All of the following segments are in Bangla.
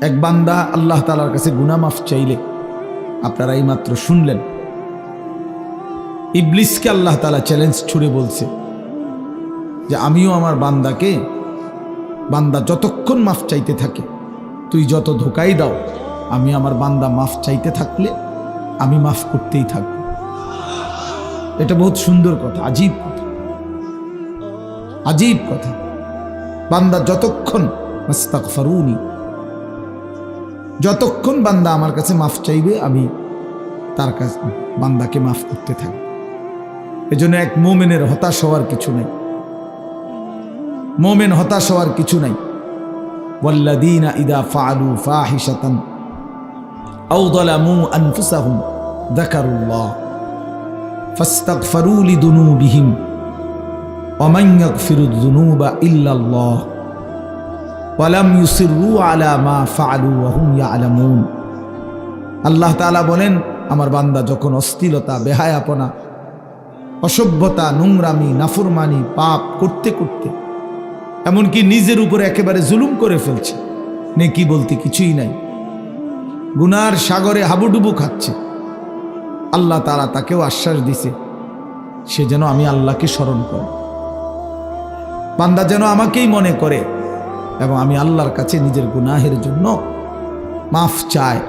এক বান্দা আল্লাহ তাআলার কাছে গুনাহ মাফ চাইলে, আপনারা এই মাত্র শুনলেন, ইবলিসকে আল্লাহ তাআলা চ্যালেঞ্জ ছুড়ে বলছে যে আমিও আমার বান্দাকে, বান্দা যতক্ষণ মাফ চাইতে থাকে, তুই যত ধোকাই দাও, আমি আমার বান্দা মাফ চাইতে থাকলে আমি মাফ করতেই থাকব। এটা বহুত সুন্দর কথা, আজীব কথা, আজীব কথা। বান্দা যতক্ষণ মাস্তাগফিরুনি, যতক্ষণ বান্দা আমার কাছে মাফ চাইবে, আমি তার কাছে বান্দাকে মাফ করতে থাকি। এজন্য এক মুমিনের হতাশ হওয়ার কিছু নাই, মুমিন হতাশ হওয়ার কিছু নাই। ওয়াল্লাযীনা ইযা ফাআলু ফাহিশাতান আও যালামু আনফুসাহুম যাকারুল্লাহ ফাস্তাগফিরু লিযুনুবিহিম ওয়া মান ইয়াগফিরুয যুনুবা ইল্লাল্লাহ ওয়া লাম ইউসিররু আলা মা ফাআলু ওয়া হুম ইয়ালামুন। আল্লাহ তাআলা বলেন, আমার বান্দা যখন অশ্লীলতা, বেহায়াপনা, অসভ্যতা, নোংরামি, নাফরমানি, পাপ করতে করতে এমনকি নিজের উপরে একেবারে জুলুম করে ফেলছে, নেকি বলতে কিছুই নাই, গুনার সাগরে হাবুডুবু খাচ্ছে, আল্লাহ তাআলা তাকেও আশ্বাস দিছে সে যেন আমি আল্লাহকে স্মরণ করে, বান্দা যেন আমাকেই মনে করে এবং আমি আল্লাহর কাছে নিজের গুনাহের জন্য মাফ চায়,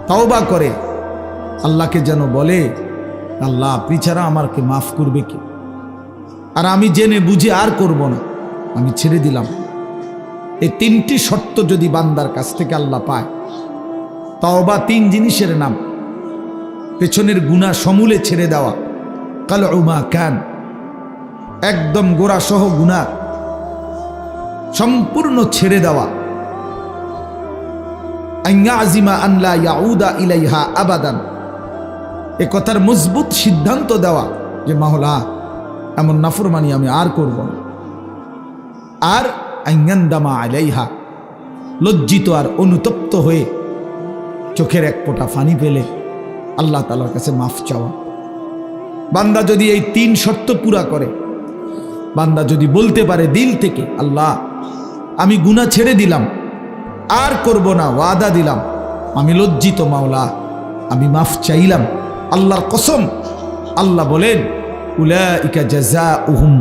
তওবা করে, আল্লাহকে যেন বলে, আল্লাহ আপনি ছাড়া আমাকে মাফ করবে কি, আর আমি জেনে বুঝে আর করব না, আমি ছেড়ে দিলাম। এই তিনটি শর্ত যদি বান্দার কাছ থেকে আল্লাহ পায়, তওবা তিন জিনিসের নাম, পেছনের গুনাহ সমূলে ছেড়ে দেওয়া, কালউ মা কান, একদম গোড়া সহ গুনাহ সম্পূর্ণ ছেড়ে দেওয়া, আইয়াজিমা আন লা ইয়াউদা ইলাইহা আবাদান, এ কথার মজবুত সিদ্ধান্ত দেওয়া যে মাওলা এমন নাফরমানি আমি আর করব না, আর আইয়ান্দামা আলাইহা, লজ্জিত আর অনুতপ্ত হয়ে চোখের এক ফোঁটা পানি ফেলে আল্লাহ তাআলার কাছে মাফ চাওয়া। বান্দা যদি এই তিন শর্ত পুরা করে, বান্দা যদি বলতে পারে দিল থেকে, আল্লাহ আমি গুনাহ ছেড়ে দিলাম, আর করব না, ওয়াদা দিলাম, আমি লজ্জিত মাওলা, আমি মাফ চাইলাম, আল্লাহর কসম, আল্লাহ বলেন উলাইকা জাযাউহুম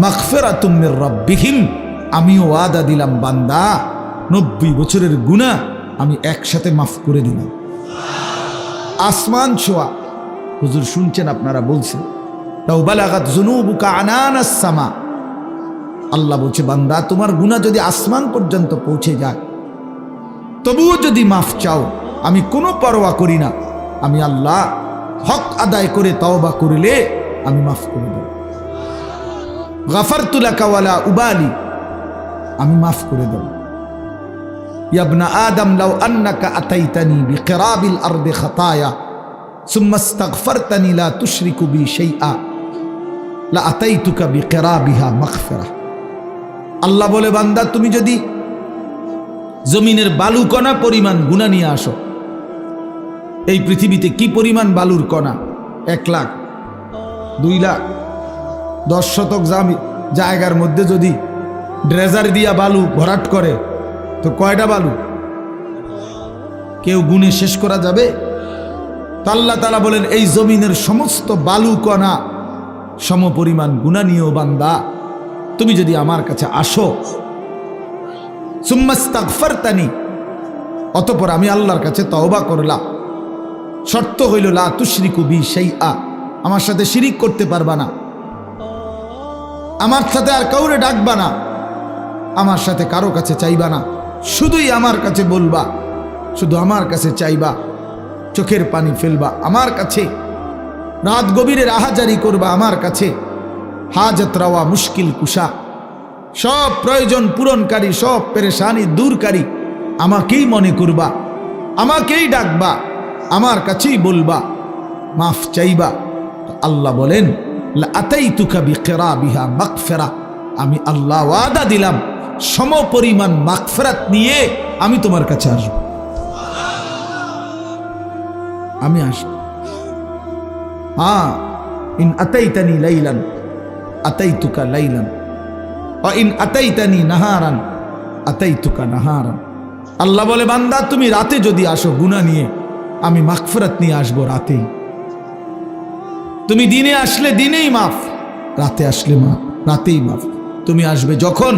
মাগফিরাতুম মির রাব্বিহিম, আমিও ওয়াদা দিলাম বান্দা 90 বছরের গুনাহ আমি একসাথে মাফ করে দিলাম। আসমান ছোঁয়া, হুজুর শুনছেন, আপনারা বলছেন, লাউ বালাগাত যুনুবুকা আনানাস সামা, আল্লাহ বলছে বান্দা তোমার গুনাহ যদি আসমান পর্যন্ত পৌঁছে যায়, তবুও যদি মাফ চাও, আমি কোনো পরোয়া করি না, আমি আল্লাহ হক আদায় করে তওবা করলে আমি মাফ করে দেব। গাফারতু লাকা ওয়ালা উবালি, আমি মাফ করে দেব। ইয়া ইবনা আদম লাউ আন্নাকা আতাইতানি বিকিরাবিল আরদি খাতায়া সুম্মা ইস্তাগফারতানি লা তুশরিকু বি শাইআ লা আতাইতুকা বিকিরাবিহা মাগফিরা। আল্লাহ বলে বান্দা তুমি যদি জমিনের বালুকণা পরিমাণ গুনাহ নিয়ে আসো, এই পৃথিবীতে কি পরিমাণ বালুর কণা, 1 লাখ, 2 লাখ, 10 শতক জায়গার মধ্যে যদি ড্রেজার দিয়া বালু ভরাট করে, তো কয়টা বালু কেউ গুণে শেষ করা যাবে? তো আল্লাহ তাআলা বলেন এই জমিনের সমস্ত বালু কণা সম পরিমাণ গুনাহ নিয়েও বান্দা তুমি যদি আমার কাছে আসো, সুম্মা ইস্তাগফারতানি, অতঃপর আমি আল্লাহর কাছে তওবা করলাম, শর্ত হইল লা তুশরিকু বি শাইআ, আমার সাথে শিরিক করতে পারবা না, আমার সাথে আর কাউরে ডাকবা না, আমার সাথে কারো কাছে চাইবা না, শুধুই আমার কাছে বলবা, শুধু আমার কাছে চাইবা, চোখের পানি ফেলবা আমার কাছে, রাত গভীরের আহাজারি করবা আমার কাছে, হাজত রাওয়া, মুশকিল কুশা, সব প্রয়োজন পূরণকারী, সব পেরেশানি দূরকারী আমাকেই মনে করবা, আমাকেই ডাকবা, আমার কাছেই বলবা, মাফ চাইবা। আল্লাহ বলেন লা আতাইতুকা বিকিরাবিহা মাগফিরা, আমি আল্লাহ ওয়াদা দিলাম সম পরিমাণ মাগফিরাত নিয়ে আমি তোমার কাছে আসব, আমি আসব। ইন আতাইতানি লাইলান আতাইতুকা লাইলান ওয়া ইন আতাইতানি নাহারান আতাইতুকা নাহারান, আল্লাহ বলে, বান্দা তুমি রাতে যদি আসো গুনাহ নিয়ে, আমি মাগফিরাত নিয়ে আসবো রাতেই। তুমি দিনে আসলে দিনেই মাফ, রাতে আসলে মাফ, রাতেই মাফ। তুমি আসবে যখন,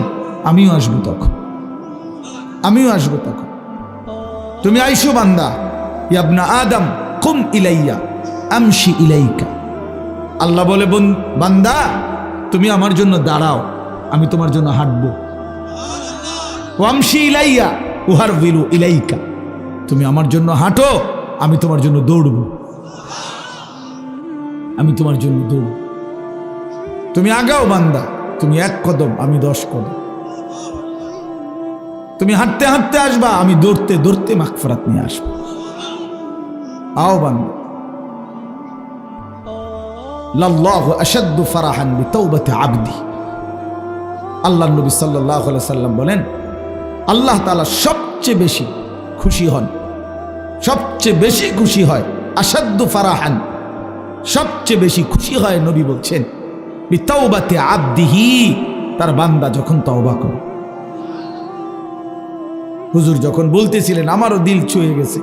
আমিও আসবো তখন, আমিও আসবো তখন। তুমি আইসো বান্দা, ইয়া আদম কুম ইলাইয়া আমশি ইলাইকা। আল্লাহ বলে, বান্দা তুমি আমার জন্য দাঁড়াও, আমি তোমার জন্য হাঁটবো। ওয়ামশি ইলাইয়া উহারবিলু ইলাইকা, তুমি আমার জন্য হাঁটো, আমি তোমার জন্য দৌড়বো, আমি তোমার জন্য দৌড়ব। তুমি আগাও বান্দা, তুমি 1 কদম, আমি 10 কদম। তুমি হাঁটতে হাঁটতে আসবা, আমি দৌড়তে দৌড়তে মাগফিরাত নিয়ে আসবো। আও বান্দা। লাল্লাহু আশাদ্দু ফারাহান বিতাওবাতি আবদি। আল্লাহর নবী সাল্লাল্লাহু আলাইহি সাল্লাম বলেন, আল্লাহ তাআলা সবচেয়ে বেশি খুশি হন, সবচেয়ে বেশি খুশি হয়, আশাদ্দু ফারাহান, সবচেয়ে বেশি খুশি হয় নবী বলছেন, বিতাওবাতি আবদিহি, তার বান্দা যখন তওবা করে। হুজুর যখন বলতেছিলেন আমারও দিল ছুঁয়ে গেছে।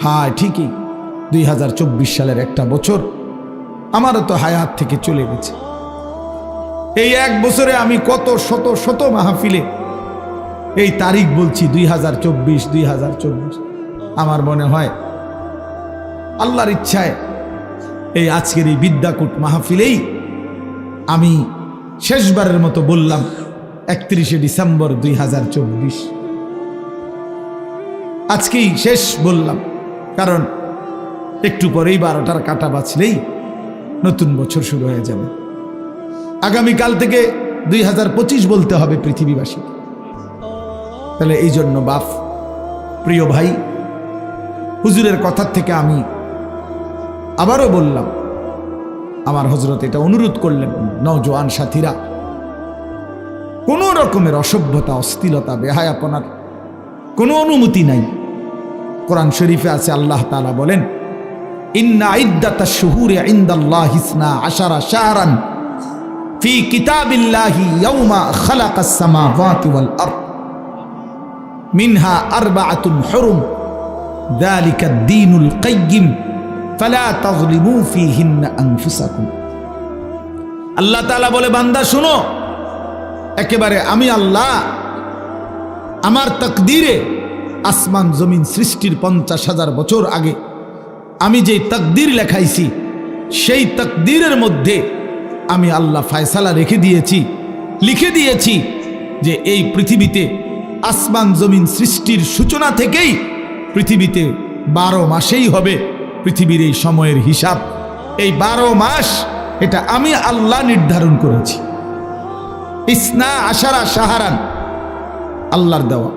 হ্যাঁ ঠিকই, 2024 সালের একটা বছর আমারও তো হায়াত থেকে চলে গেছে। এই 1 বছরে আমি কত শত শত মাহফিলে এই তারিখ বলছি, 2024। আমার মনে হয় আল্লাহর ইচ্ছায় এই আজকের এই বিদ্যাকূট মাহফিলেই আমি শেষবারের মতো বললাম 31শে ডিসেম্বর 2024। আজকেই শেষ বললাম, কারণ একটু পরেই 12টার কাঁটা বাজলেই নতুন বছর শুরু হয়ে যাবে। আগামীকাল থেকে 2025 বলতে হবে পৃথিবীবাসী। তাহলে এই জন্য বাপ, প্রিয় ভাই, হুজুরের কথার থেকে আমি আবারও বললাম, আমার হযরত এটা অনুরোধ করলেন, নওজোয়ান সাথীরা, কোনো রকমের অসভ্যতা, অশ্লীলতা, বেহায়াপনার কোনো অনুমতি নাই। কোরআন শরীফে আছে, আল্লাহ তাআলা বলেন, ইন্না ইদ্দাতাশ শুহুরি ইনদাল্লাহি 12 শাহরান ফি কিতাবিল্লাহি ইয়াওমা খালাকাস সামাওয়াতি ওয়াল আরদ মিনহা আরবাআতুন হুরুম যালিকাদ দীনুল কাইয়্যিম ফালা তাযলিমু ফীহিন্না আনফুসাকুম। আল্লাহ তাআলা বলে, বান্দা শুনো, একেবারে আমি আল্লাহ আমার তাকদীরে আসমান জমিন সৃষ্টির 50,000 বছর আগে আমি যে তাকদীর লেখাইছি, সেই তাকদীরের মধ্যে আমি আল্লাহ ফয়সালা রেখে দিয়েছি, লিখে দিয়েছি যে এই পৃথিবীতে আসমান জমিন সৃষ্টির সূচনা থেকেই পৃথিবীতে 12 মাসেই হবে পৃথিবীর এই সময়ের হিসাব। এই 12 মাস এটা আমি আল্লাহ নির্ধারণ করেছি। 12 শাহরান আল্লাহর দেওয়া।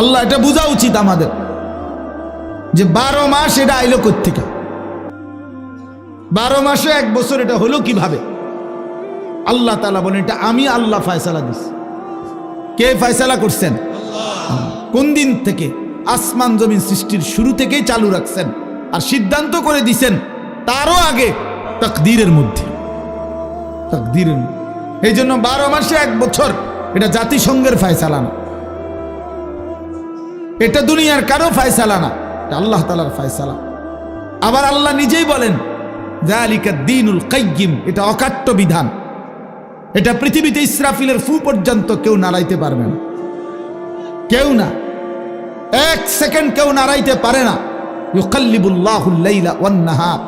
আল্লাহ এটা বোঝা উচিত আমাদের যে 12 মাস এটা আইলো কোত্থেকে, 12 মাসে 1 বছর এটা হলো কিভাবে? আল্লাহ তাআলা বলেন, এটা আমি আল্লাহ ফয়সালা দিছি। কে ফয়সালা করছেন? কোন দিন থেকে? আসমান জমিন সৃষ্টির শুরু থেকেই চালু রাখছেন, আর সিদ্ধান্ত করে দিছেন তারও আগে তাকদীরের মধ্যে, তাকদীরের। এই জন্য 12 মাসে 1 বছর এটা জাতিসংঘের ফয়সালা না, এটা দুনিয়ার কারো ফয়সালা না, এটা আল্লাহ তাআলার ফয়সালা। আবার আল্লাহ নিজেই বলেন, যালিকাদ দীনুল কাইয়্যিম, এটা অকাট্য বিধান। এটা পৃথিবীতে ইসরাফিলের ফু পর্যন্ত কেউ নাড়াইতে পারবে না, কেউ না, 1 সেকেন্ড কেউ নাড়াইতে পারে না। ইউকাল্লিবুল্লাহুল লাইলা ওয়ান নাহার,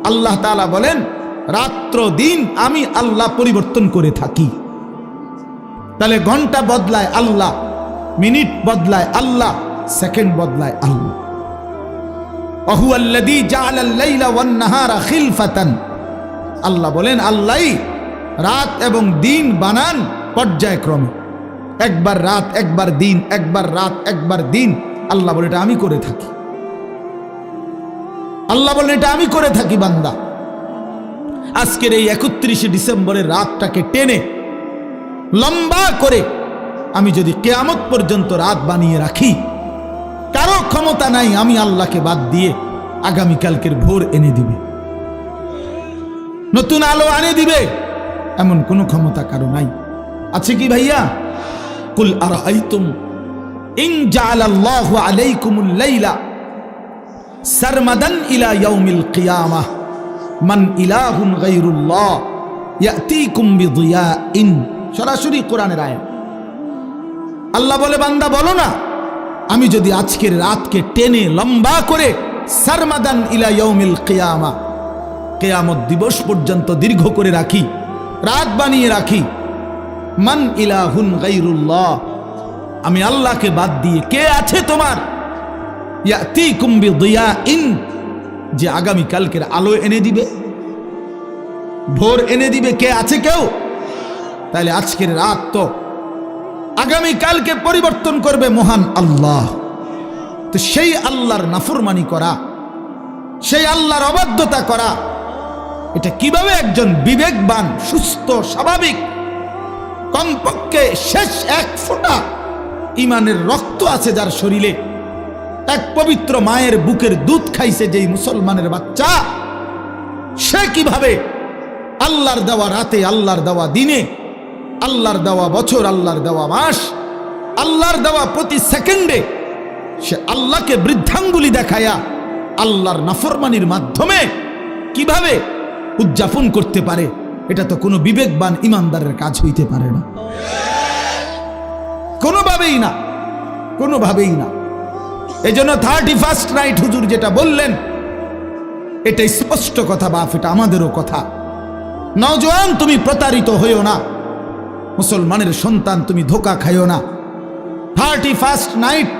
আল্লাহ তাআলা বলেন, রাত্র দিন আমি আল্লাহ পরিবর্তন করে থাকি। তাহলে ঘন্টা বদলায় আল্লাহ, মিনিট বদলায় আল্লাহ, সেকেন্ড বদলায় আল্লাহ। ওয়াহুয়াল্লাযী জাআলাল লাইলা ওয়ান নাহারা খিলফাতান, আল্লাহ বলেন, আল্লাহই রাত এবং দিন বানান পর্যায়ক্রমে, একবার রাত একবার দিন, একবার রাত একবার দিন। আল্লাহ বলে, এটা আমি করে থাকি। আল্লাহ বলেন, এটা আমি করে থাকি বান্দা। আজকের এই 31শে ডিসেম্বরের রাতটাকে টেনে লম্বা করে আমি যদি কিয়ামত পর্যন্ত রাত বানিয়ে রাখি, কারো ক্ষমতা নাই আমি আল্লাহকে বাদ দিয়ে আগামীকালকের ভোর এনে দিবে, নতুন আলো আনে দিবে, এমন কোনো ক্ষমতা কারো নাই। আছে কি ভাইয়া? কুল আরাআইতুম ইন জাআলাল্লাহু আলাইকুমুল লাইলা সারমাদান ইলা ইয়াউমিল কিয়ামাহ মান ইলাহুন গায়রুল্লাহ ইয়াতিকুম বিদিয়াইন। সরাসরি কোরআনের আয়াত। আল্লাহ বলে, বান্দা বলো না, আমি যদি আজকের রাতকে টেনে লম্বা করে সারমাদান ইলা ইয়াউমিল কিয়ামাহ, কিয়ামত দিবস পর্যন্ত দীর্ঘ করে রাখি, রাত বানিয়ে রাখি, মান ইলাহুন গায়রুল্লাহ, আমি আল্লাহকে বাদ দিয়ে কে আছে তোমার, ইয়াতিকুম বিদিয়াইন, যে আগামী কালকের আলো এনে দিবে, ভোর এনে দিবে, কে আছে কেউ? তাহলে আজকের রাত তো আগামী কালকে পরিবর্তন করবে মহান আল্লাহ। তো সেই আল্লাহর নাফরমানি করা, সেই আল্লাহর অবাধ্যতা করা, এটা কিভাবে একজন বিবেকবান, সুস্থ, স্বাভাবিক, কমপক্ষে শেষ এক ফোঁটা ইমানের রক্ত আছে যার শরীরে, এক পবিত্র মায়ের বুকের দুধ খাইছে যেই মুসলমানের বাচ্চা, সে কিভাবে আল্লাহর দেওয়া রাতে, আল্লাহর দেওয়া দিনে, আল্লাহর দেওয়া বছর, আল্লাহর দেওয়া মাস, আল্লাহর দেওয়া প্রতি সেকেন্ডে সে আল্লাহকে বৃদ্ধাঙ্গুলি দেখায়া আল্লাহর নাফরমানির মাধ্যমে কিভাবে উদযাপন করতে পারে? এটা তো কোনো বিবেকবান ইমানদারের কাজ হইতে পারে না, কোনোভাবেই না, কোনোভাবেই না। এই জন্য 31st নাইট হুজুর যেটা বললেন, এটা স্পষ্ট কথা বাপ, এটা আমাদেরও কথা। নওজোয়ান, তুমি প্রতারিত হইও না, মুসলমানের সন্তান তুমি ধোকা খাইও না। 31st নাইট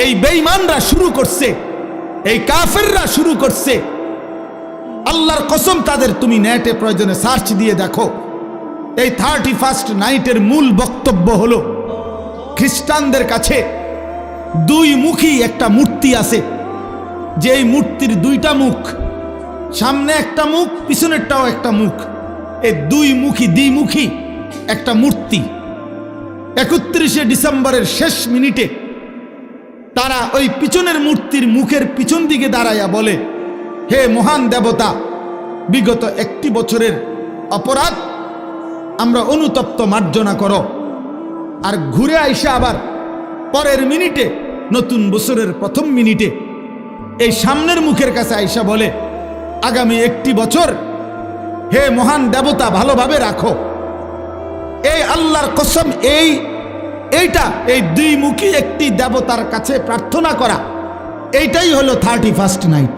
এই বেঈমানরা শুরু করছে, এই কাফেররা শুরু করছে। আল্লাহর কসম, তাদের তুমি নেটে প্রয়োজনে সার্চ দিয়ে দেখো। এই 31st নাইটের মূল বক্তব্য হলো, খ্রিস্টানদের কাছে দুই মুখী একটা মূর্তি আছে, যে এই মূর্তির দুইটা মুখ, সামনে একটা মুখ, পিছনেরটাও একটা মুখ, এই দুই মুখী, দ্বিমুখী একটা মূর্তি। 31শে ডিসেম্বরের শেষ মিনিটে তারা ওই পিছনের মূর্তির মুখের পিছন দিকে দাঁড়াইয়া বলে, হে মহান দেবতা, বিগত 1 বছরের অপরাধ আমরা অনুতপ্ত মার্জনা করো। আর ঘুরে আইসা আবার পরের মিনিটে, নতুন বছরের প্রথম মিনিটে এই সামনের মুখের কাছে আইসা বলে, আগামী 1 বছর হে মহান দেবতা ভালোভাবে রাখো। এই আল্লাহর কসম, এইটা এই দুইমুখী একটি দেবতার কাছে প্রার্থনা করা, এইটাই হলো 31st নাইট।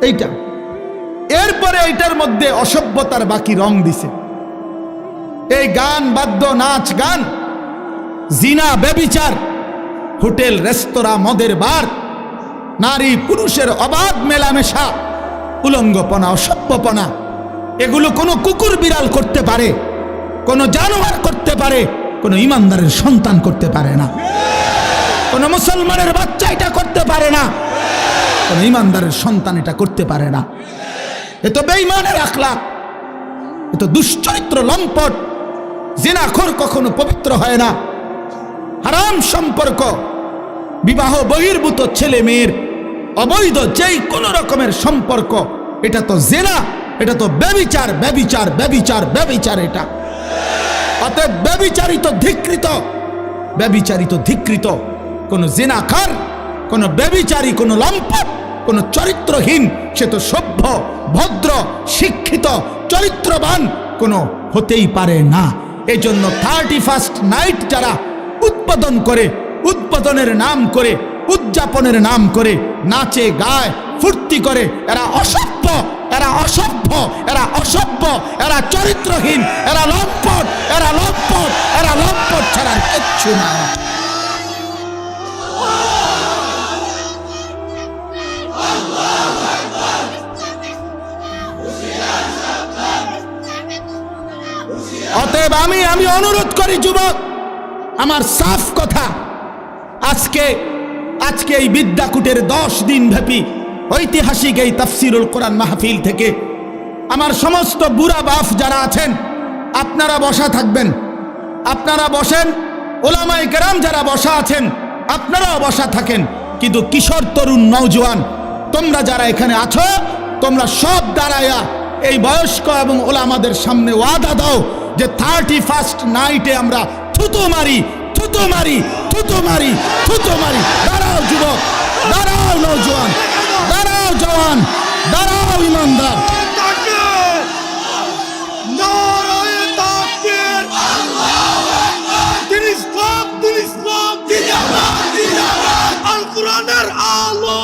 এইটা, এরপরে এইটার মধ্যে অসভ্যতার বাকি রং দিছে। এই গান, বাদ্য, নাচ, গান, জিনা, ব্যভিচার, হোটেল, রেস্তোরাঁ, মদের বার, নারী পুরুষের অবাধ মেলামেশা, উলঙ্গপনা, অসভ্যপনা, এগুলো কোনো কুকুর বিড়াল করতে পারে, কোনো জানোয়ার করতে পারে, কোনো ইমানদারের সন্তান করতে পারে না, কোনো মুসলমানের বাচ্চা এটা করতে পারে না, কোনো ইমানদারের সন্তান এটা করতে পারে না। এ তো বেঈমানের আখলাক, এ তো দুশ্চরিত্র, লম্পট। জিনাখোর কখনো পবিত্র হয় না। হারাম সম্পর্ক, বিবাহ বহির্ভূত ছেলে মেয়ের অবৈধ যেই কোনো রকমের সম্পর্ক, এটা তো জিনা, এটা তো ব্যভিচার, ব্যভিচার, ব্যভিচার, ব্যভিচার। এটা অতএব ব্যভিচারিত, ধিক্কৃত, ব্যভিচারিত, ধিক্কৃত কোন জিনাকার, কোন ব্যভিচারী, কোন লম্পট, কোন চরিত্রহীন, সে তো সভ্য, ভদ্র, শিক্ষিত, চরিত্রবান কোনো হতেই পারে না। এই জন্য 31st নাইট যারা উদ্বোধন করে, উদ্বোধনের নাম করে, উদযাপনের নাম করে নাচে, গায়, ফুর্তি করে, এরা অসভ্য, এরা অসভ্য, এরা অসভ্য, এরা চরিত্রহীন, এরা লম্পট, এরা লম্পট, এরা লম্পট ছাড়া কিচ্ছু না। অতএব আমি অনুরোধ করি যুবক, আমার সাফ কথা, আজকে এই বিদ্যাকুটের 10 দিন ব্যাপী ঐতিহাসিক এই তাফসিরুল কোরআন মাহফিল থেকে আমার সমস্ত বুড়া বাপ যারা আছেন, আপনারা বসা থাকবেন, আপনারা বসেন। ওলামায়ে কেরাম যারা বসা আছেন, আপনারাও বসা থাকেন। কিন্তু কিশোর, তরুণ, নওজোয়ান, তোমরা যারা এখানে আছো, তোমরা সব দাঁড়ায়া এই বয়স্ক এবং ওলামাদের সামনে ওয়াদা দাও যে 31st নাইটে আমরা থুতু মারি, থুতু মারি, থুতু মারি, থুতু মারি। দাঁড়াও যুবক, দাঁড়াও নওজোয়ান, দাঁড়াও জওয়ান, দাঁড়াও ইমানদার। আল কোরআনের আলো,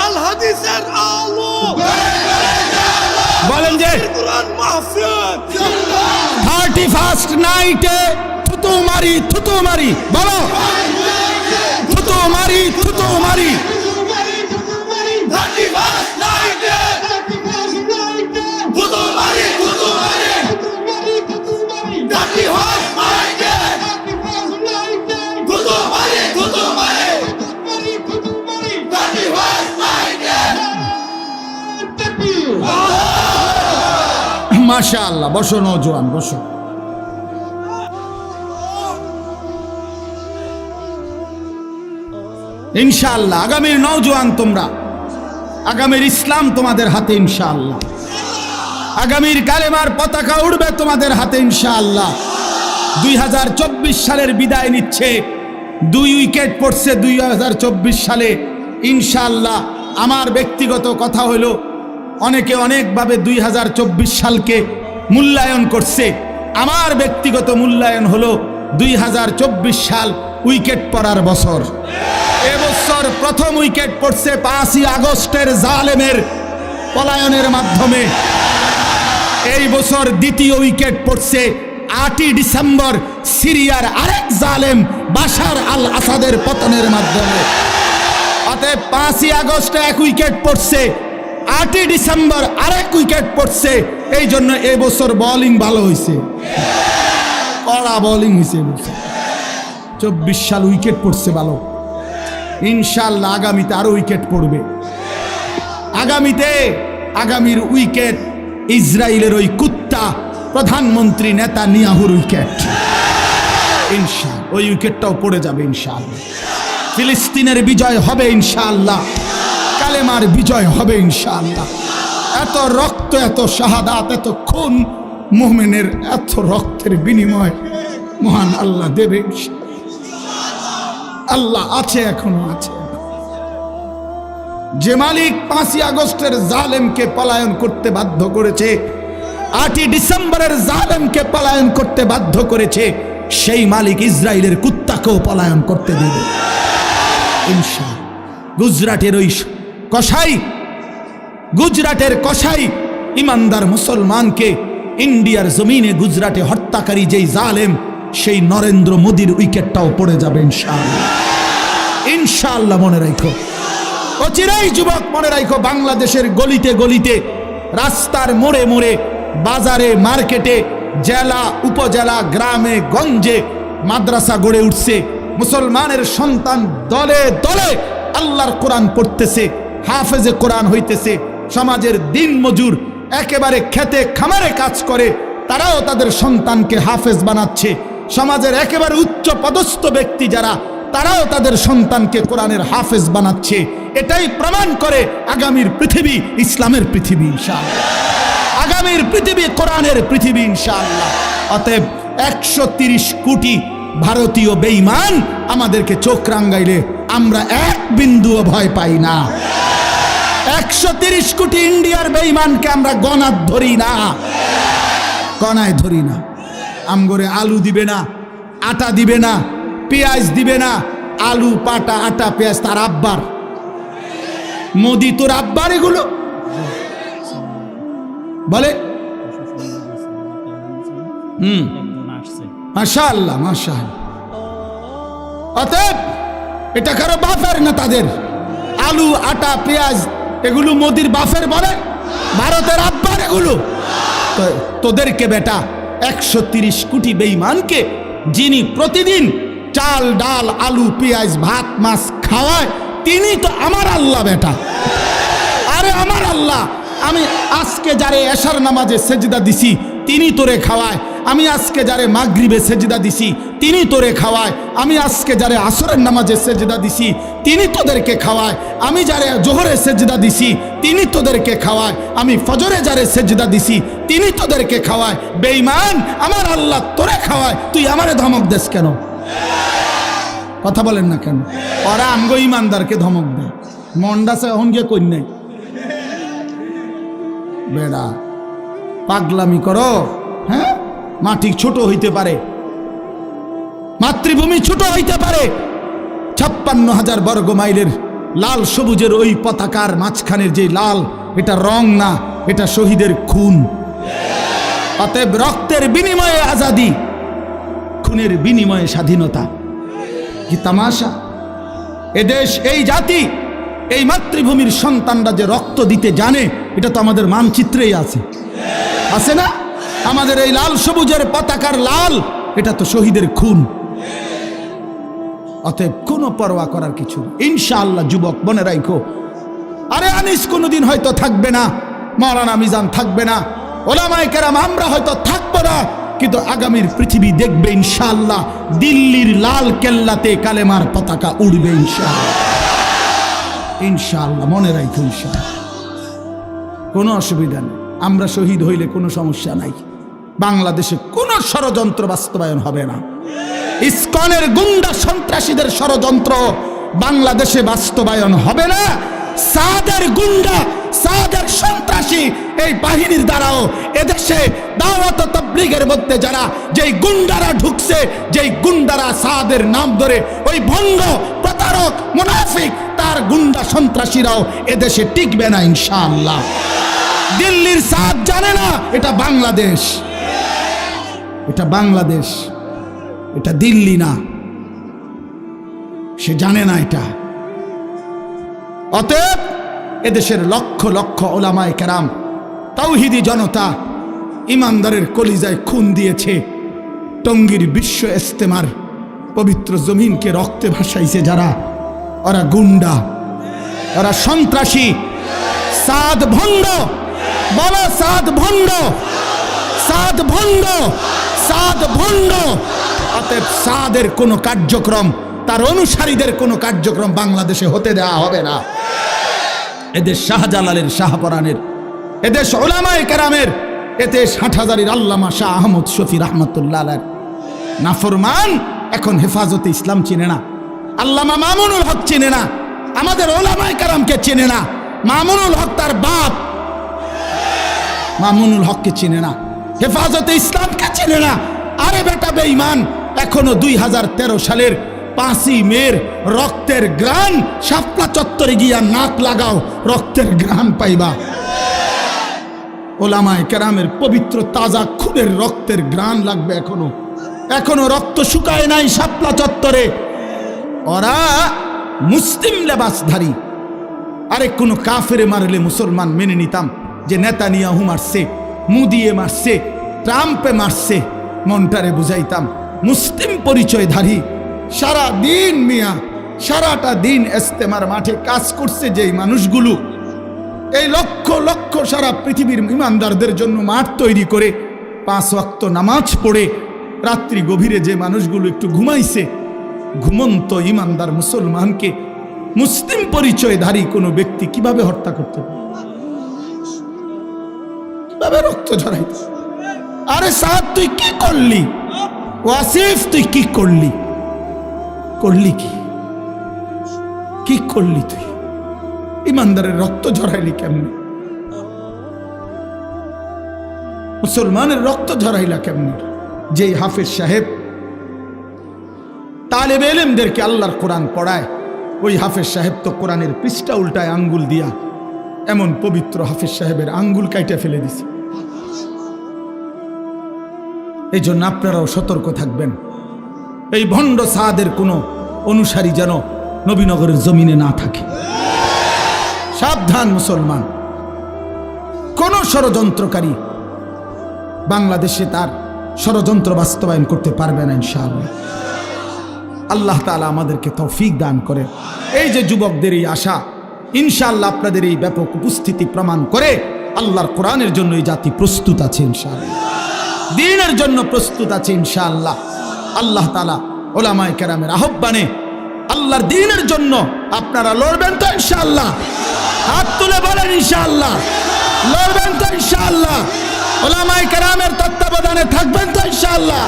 আল হাদিসের আলো, বলেন যে কোরআন মাহফিল 31st নাইটে থুতু মারি, থুতু মারি, বলো থুতু মারি, থুতু মারি। 31st নাইটে থুতু মারি, থুতু মারি, 31st নাইটে থুতু মারি, থুতু মারি, 31st নাইটে। মাশাআল্লাহ, বসো নওজোয়ান, বসো। ইনশাআল্লাহ আগামীর নওজোয়ান তোমরা, আগামীর ইসলাম তোমাদের হাতে ইনশাআল্লাহ, আগামীর কালেমার পতাকা উড়বে তোমাদের হাতে ইনশাআল্লাহ। 2024 সালের বিদায় নিচ্ছে, 2 উইকেট পড়ছে 2024 সালে ইনশাআল্লাহ। আমার ব্যক্তিগত কথা হলো, অনেকে অনেকভাবে 2024 সালকে মূল্যায়ন করছে। আমার ব্যক্তিগত মূল্যায়ন হলো 2024 সাল উইকেট পড়ার বছর। এবছর প্রথম উইকেট পড়ছে 5ই আগস্টের জালেমের পলায়নের মাধ্যমে। এই বছর দ্বিতীয় উইকেট পড়ছে 8ই ডিসেম্বর সিরিয়ার আরেক জালেম বাশার আল আসাদের পতনের মাধ্যমে। অতএব 5ই আগস্টে 1 উইকেট পড়ছে, 8ই ডিসেম্বর আরেক উইকেট পড়ছে। এই জন্য এবছর বোলিং ভালো হয়েছে, কড়া বোলিং হয়েছে এবছর। 24 সাল উইকেট পড়ছে ভালো, ইনশাআল্লাহ আগামীতে আরো উইকেট পড়বে। আগামীর উইকেট ইসরায়েলের ওই কুত্তা প্রধানমন্ত্রী নেতানিয়াহুর উইকেট, ইনশাআল্লাহ ওই উইকেটটাও পড়ে যাবে ইনশাআল্লাহ। ফিলিস্তিনের বিজয় হবে ইনশাআল্লাহ, কালেমার বিজয় হবে ইনশাআল্লাহ। এত রক্ত, এত শাহাদাত, এত খুন, মুমিনের এত রক্তের বিনিময় মহান আল্লাহ দেবে ইনশাআল্লাহ। আল্লাহ আছে, এখনো আছে। যে মালিক 5ই আগস্টের জালেমকে পলায়ন করতে বাধ্য করেছে, 8ই ডিসেম্বরের জালেমকে পলায়ন করতে বাধ্য করেছে, সেই মালিক ইসরায়েলের কুত্তাকেও পলায়ন করতে দেবে ইনশাআল্লাহ। গুজরাটের কসাই ইমানদার মুসলমানকে ইন্ডিয়ার জমিনে গুজরাটে হত্যাকারী যেই জালেম, সেই নরেন্দ্র মোদীর উইকেটটাও পড়ে যাবে ইনশাআল্লাহ। ইনশাআল্লাহ মনে রাখো, অচিরেই যুবক মনে রাখো, বাংলাদেশের গলিতে গলিতে, রাস্তার মোড়ে মোড়ে, বাজারে মার্কেটে, জেলা উপজেলা, গ্রামে গঞ্জে মাদ্রাসা গড়ে উঠছে। মুসলমানের সন্তান দলে দলে আল্লাহর কোরআন পড়তেছে, হাফেজে কোরআন হইতেছে। সমাজের দিন মজুর একেবারে খেতে খামারে কাজ করে, তারাও তাদের সন্তানকে হাফেজ বানাচ্ছে। সমাজের একেবারে উচ্চ পদস্থ ব্যক্তি যারা, তারাও তাদের সন্তানকে কোরআনের হাফেজ বানাচ্ছে। এটাই প্রমাণ করে আগামীর পৃথিবী ইসলামের পৃথিবী ইনশাআল্লাহ, আগামীর পৃথিবী কোরআনের পৃথিবী ইনশাআল্লাহ। অতএব 130 কোটি ভারতীয় বেঈমান আমাদেরকে চোখ রাঙ্গাইলে আমরা এক বিন্দুও ভয় পাই না। 130 কোটি ইন্ডিয়ার বেঈমানকে আমরা গণাত ধরি না, গণায় ধরি না। আমগরে আলু দিবে না, আটা দিবে না, পেঁয়াজ দিবে না। আলু, পাটা, আটা, পেঁয়াজ তার আব্বার। মোদি তোর আব্বার এগুলো বলে। মাশাআল্লাহ, মাশাআল্লাহ। অতএব এটা কারো বাপের না, তাদের আলু, আটা, পেঁয়াজ এগুলো মোদির বাপের বলে, ভারতের আব্বার এগুলো। তোদেরকে বেটা 130 কোটি বেঈমানকে যিনি প্রতিদিন চাল, ডাল, আলু, পেঁয়াজ, ভাত, মাছ খাওয়ায়, তিনি তো আমার আল্লাহ বেটা। আরে আমার আল্লাহ, আমি আজকে যারে এশার নামাজে সেজদা দিছি, তিনি তোরে খাওয়ায়। আমি আজকে যারে মাগরিবে সেজদা দিছি তিনি তোরে খাওয়ায়, আমি আজকে যারে আসরের নামাজে সেজদা দিছি তিনি তোদেরকে খাওয়ায়, আমি যারে জোহরে সেজদা দিছি তিনি তোদেরকে খাওয়ায়, আমি ফজরে যারে সেজদা দিছি তিনি তোদেরকে খাওয়ায়। বেঈমান, আমার আল্লাহ তোরে খাওয়ায়, তুই আমারে ধমক দেস কেন? কথা বলেন না কেন? ওরা আমগো ইমানদারকে ধমক দেয়, মন্ডাসে এখন গিয়ে কই নাই বেড়া পাগলামি করো। হ্যাঁ, মাটি ছোট হইতে পারে, মাতৃভূমি ছোট হইতে পারে, 56,000 বর্গ মাইলের লাল সবুজের ওই পতাকার মাঝখানের যে লাল, এটা রং না, এটা শহীদের খুন। অতএব রক্তের বিনিময়ে আজাদি, খুনের বিনিময়ে স্বাধীনতা। কি তামাশা! এদেশ, এই জাতি, এই মাতৃভূমির সন্তানরা যে রক্ত দিতে জানে, এটা তো আমাদের মানচিত্রেই আছে, আছে না? আমাদের এই লাল সবুজের পতাকার লাল, এটা তো শহীদের খুন। অতএব কোনো পরোয়া করার কিছু নেই। ইনশাআল্লাহ যুবক মনে রাখো, আরে আনিস কোনোদিন হয়তো থাকবে না, মাওলানা মিজান থাকবে না, ওলামায়ে কেরাম আমরা হয়তো থাকবো না, কিন্তু আগামীর পৃথিবী দেখবে ইনশাআল্লাহ দিল্লির লাল কেল্লাতে কালেমার পতাকা উড়বে ইনশাআল্লাহ। ইনশাআল্লাহ মনে রাখো, ইনশাআল্লাহ কোনো অসুবিধা নেই। আমরা শহীদ হইলে কোনো সমস্যা নাই। বাংলাদেশে কোনো ষড়যন্ত্র বাস্তবায়ন হবে না। ইসকনের গুন্ডা সন্ত্রাসীদের ষড়যন্ত্র বাংলাদেশে বাস্তবায়ন হবে না। সাদের গুন্ডা, সাদের সন্ত্রাসী এই বাহিনীর দ্বারাও এদেশে দাওয়াত ও তাবলীগের মধ্যে যারা, যেই গুন্ডারা ঢুকছে, যেই গুন্ডারা সাদের নাম ধরে, ওই ভণ্ড প্রতারক মুনাফিক, তার গুন্ডা সন্ত্রাসীরাও এদেশে টিকবে না ইনশাআল্লাহ। দিল্লির সাদ জানে না এটা বাংলাদেশ, এটা বাংলাদেশ, এটা দিল্লি না, সে জানে না এটা। অতএব এদেশের লক্ষ লক্ষ ওলামায়ে কেরাম, তাওহীদি জনতা, ইমানদারের কলিজায় খুন দিয়েছে। টঙ্গীর বিশ্ব ইজতেমার পবিত্র জমিনকে রক্তে ভাসাইছে যারা, ওরা গুন্ডা, ওরা সন্ত্রাসী। সাদ ভণ্ড, বলো সাদ ভণ্ড, সাদ ভণ্ড, সাদ ভণ্ড। অতএব সাদের কোনো কার্যক্রম, তার অনুসারীদের কোনো কার্যক্রম বাংলাদেশে হতে দেওয়া হবে না। এদেশ শাহজালালের, শাহপরানের, এদেশ ওলামায়ে কেরামের, এদেশ হাটহাজারীর আল্লামা শাহ আহমদ শফি রহমতুল্লাহ আলাইহির নাফরমান এখন হেফাজতে ইসলাম চিনে না, আল্লামা মামুনুল হক চিনে না, আমাদের ওলামায়ে কেরামকে চিনে না। মামুনুল হক তার বাপ মামুনুল হককে চিনে না, হেফাজতে ইসলামকে চিনে না। আরে বেটা বেঈমান, এখনো 2013 সালের 5ই মের রক্তের গ্রান শাপলা চত্বরে গিয়া নাক লাগাও, রক্তের গ্রান পাইবা। ওলামায়ে কেরামের পবিত্র তাজা খুনের রক্তের গ্রান লাগবে। এখনো এখনো রক্ত শুকায় নাই শাপলা চত্বরে। ওরা মুসলিম লেবাসধারী। আরে কোনো কাফেরে মারলে মুসলমান মেনে নিতাম, যে নেতানিয়াহু মারছে, মুদিয়ে মারছে, ট্রাম্পে মারছে, মনটারে বুঝাইতাম। মুসলিম পরিচয়ধারী সারা দিন মিয়া, সারাটা দিন ইজতেমার মাঠে কাজ করছে যেই মানুষগুলো, এই লক্ষ লক্ষ সারা পৃথিবীর ইমানদারদের জন্য মাঠ তৈরি করে 5 ওয়াক্ত নামাজ পড়ে রাত্রি গভীরে যে মানুষগুলো একটু ঘুমাইছে, ঘুমন্ত ইমানদার মুসলমানকে মুসলিম পরিচয়ধারী কোনো ব্যক্তি কিভাবে হত্যা করতে পারে, কিভাবে রক্ত ঝরাইতে? আরে সাদ তুই কি করলি? ওয়াসিফ তুই কি করলি? করলি কি? কি করলি তুই? ইমানদারের রক্ত ঝরাইলি কেমনে? মুসলমানের রক্ত ঝরাইলা কেমনে? যেই হাফেজ সাহেব তালেবে ইলমদেরকে আল্লাহর কোরআন পড়ায়, ওই হাফেজ সাহেব তো কোরআনের পৃষ্ঠা উল্টায় আঙ্গুল দিয়া, এমন পবিত্র হাফেজ সাহেবের আঙ্গুল কাইটে ফেলে দিছে। এই জন্য আপনারাও সতর্ক থাকবেন, এই ভণ্ড সাদের কোনো অনুসারী যেন নবীনগরের জমিনে না থাকে। সাবধান মুসলমান, কোন ষড়যন্ত্রকারী বাংলাদেশে তার ষড়যন্ত্র বাস্তবায়ন করতে পারবে না ইনশাআল্লাহ। আল্লাহ তাআলা আমাদেরকে তৌফিক দান করে। এই যে যুবকদের এই আশা, ইনশাআল্লাহ আপনাদের এই ব্যাপক উপস্থিতি প্রমাণ করে আল্লাহর কোরআনের জন্য এই জাতি প্রস্তুত আছে ইনশাআল্লাহ। দ্বীনের জন্য প্রস্তুত আছে ইনশাআল্লাহ। আল্লাহ তাআলা উলামায়ে কেরামের আহ্বানে আল্লাহর দ্বীনের জন্য আপনারা লড়বেন তো ইনশাআল্লাহ? হাত তুলে বলেন ইনশাআল্লাহ। লড়বেন তো ইনশাআল্লাহ? উলামায়ে কেরামের তত্ত্বাবধানে থাকবেন তো ইনশাআল্লাহ?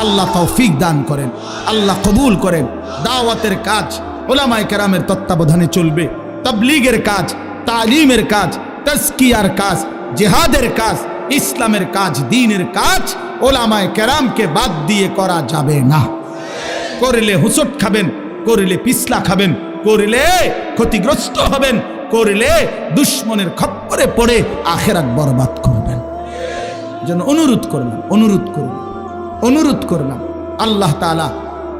আল্লাহ তৌফিক দান করেন, আল্লাহ কবুল করেন। দাওয়াতের কাজ উলামায়ে কেরামের তত্ত্বাবধানে চলবে, তাবলীগের কাজ, তালিমের কাজ, তাজকিয়ার কাজ, জিহাদের কাজ, ইসলামের কাজ, দ্বীনের কাজ উলামায়ে কেরামকে বাদ দিয়ে করা যাবে না। করলে হুঁচট খাবেন, করলে পিছলা খাবেন, করলে ক্ষতিগ্রস্ত হবেন, করলে দুশ্মনের খপ্পরে পড়ে আখিরাত বরবাদ করবেন। যেন অনুরোধ করলাম, অনুরোধ করলাম আল্লাহ তাআলা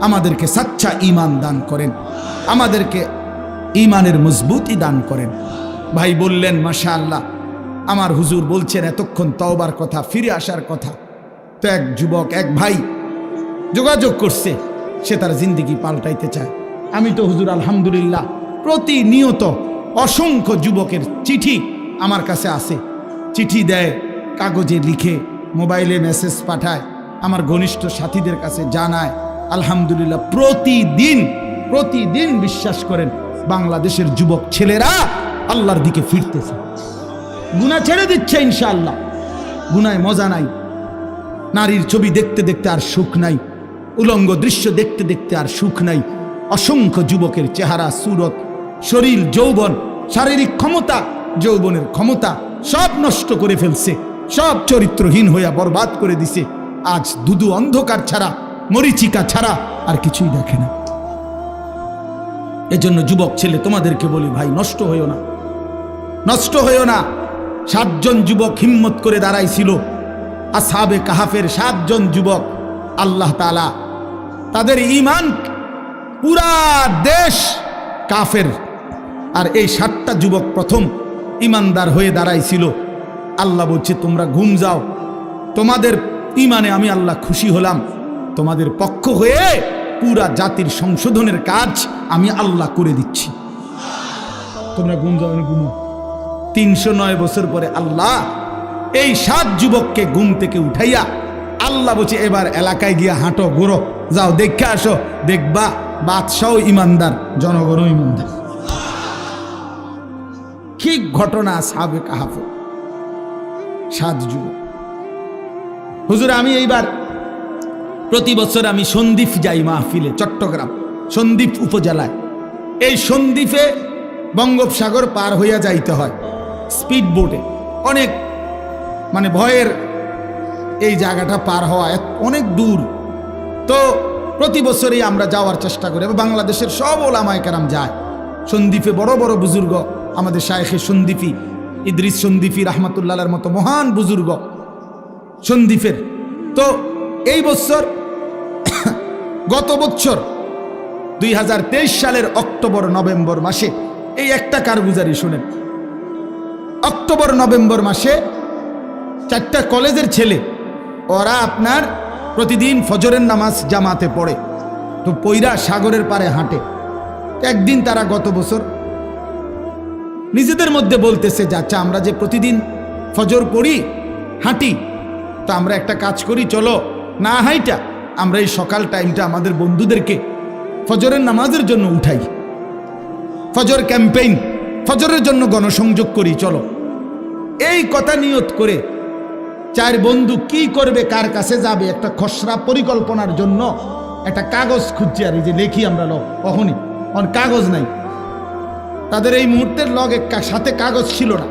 আমাদেরকে সচ্চা ঈমান দান করেন, আমাদেরকে ঈমানের মজবুতি দান করেন। ভাই বললেন মাশাআল্লাহ, আমার হুজুর বলছেন এতক্ষণ তওবার কথা, ফিরে আসার কথা। তো এক যুবক, এক ভাই যোগাযোগ করছে, সে তার জিন্দেগি পাল্টাইতে চায়। আমি তো হুজুর আলহামদুলিল্লাহ প্রতিনিয়ত অসংখ্য যুবকের চিঠি আমার কাছে আসে, চিঠি দেয়, কাগজে লিখে, মোবাইলে মেসেজ পাঠায়, আমার ঘনিষ্ঠ সাথীদের কাছে জানায়। আলহামদুলিল্লাহ প্রতিদিন বিশ্বাস করেন বাংলাদেশের যুবক ছেলেরা আল্লাহর দিকে ফিরতেছে, গুনাহ ছেড়ে দিচ্ছে ইনশাআল্লাহ। গুনায় মজা নাই, নারীর ছবি দেখতে দেখতে আর সুখ নাই, উলঙ্গ দৃশ্য দেখতে দেখতে আর সুখ নাই। অসংখ্য যুবকের চেহারা, সুরত, শরীর, যৌবন, শারীরিক ক্ষমতা, যৌবনের ক্ষমতা সব নষ্ট করে ফেলছে, সব চরিত্রহীন হইয়া বরবাদ করে দিছে। আজ ধুধু অন্ধকার ছাড়া, মরিচিকা ছাড়া আর কিছুই দেখে না। এজন্য যুবক ছেলে তোমাদেরকে বলি, ভাই নষ্ট হইও না, নষ্ট হইও না। 7 জন যুবক হিম্মত করে দাঁড়াইছিল, আসহাবে কাহাফের 7 জন যুবক। আল্লাহ তাআলা তাদের ঈমান, পুরা দেশ কাফের, আর এই 7টা যুবক প্রথম ঈমানদার হয়ে দাঁড়াইছিল। আল্লাহ বলছে তোমরা ঘুম যাও, তোমাদের ঈমানে আমি আল্লাহ খুশি হলাম, তোমাদের পক্ষ হয়ে পুরা জাতির সংশোধনের কাজ আমি আল্লাহ করে দিচ্ছি। তোমরা ঘুম যাও, ঘুমো। 309 বছর পরে আল্লাহ এই 7 যুবককে ঘুম থেকে উঠাইয়া আল্লাহ বলছে এবার এলাকায় গিয়া হাঁটো, ঘুরো, যাও, দেখে আসো, দেখবা বাদশাও ইমানদার, জনগণও ইমানদার। কি ঘটনা! আসহাবে কাহাফে 7 যুবক। হুজুর আমি এইবার প্রতি বছর আমি সন্দ্বীপ যাই মাহফিলে, চট্টগ্রাম সন্দ্বীপ উপজেলায়। এই সন্দ্বীপে বঙ্গোপসাগর পার হইয়া যাইতে হয় স্পিড বোটে, অনেক মানে ভয়ের এই জায়গাটা পার হওয়া অনেক দূর। তো প্রতি বছরই আমরা যাওয়ার চেষ্টা করি, বাংলাদেশের সব ওলামায়ে কেরাম যায় সন্দ্বীপে। বড় বড় বুজুর্গ, আমাদের শায়েখে সন্দ্বীপি ইদ্রিস সন্দ্বীপি রাহমাতুল্লাহর মতো মহান বুজুর্গ সন্দ্বীপের। তো এই বছর গত বছর 2023 সালের অক্টোবর নভেম্বর মাসে এই একটা কারগুজারি শুনেন। অক্টোবর নভেম্বর মাসে 4টা কলেজের ছেলে, ওরা আপনার প্রতিদিন ফজরের নামাজ জামাতে পড়ে, তো পইরা সাগরের পারে হাঁটে। একদিন তারা গত বছর নিজেদের মধ্যে বলতেছে যে আচ্ছা আমরা যে প্রতিদিন ফজর পড়ি, হাঁটি, তো আমরা একটা কাজ করি, চলো না হাইটা আমরা এই সকাল টাইমটা আমাদের বন্ধুদেরকে ফজরের নামাজের জন্য উঠাই, ফজর ক্যাম্পেইন, ফজরের জন্য গণসংযোগ করি, চলো। এই কথা নিয়ত করে 4 বন্ধু কি করবে, কার কাছে যাবে, একটা খসড়া পরিকল্পনার জন্য একটা কাগজ খুঁজছে। আর এই যে লেখি আমরা লোক, কখনই কাগজ নাই তাদের, এই মুহূর্তের লগে সাথে কাগজ ছিল না।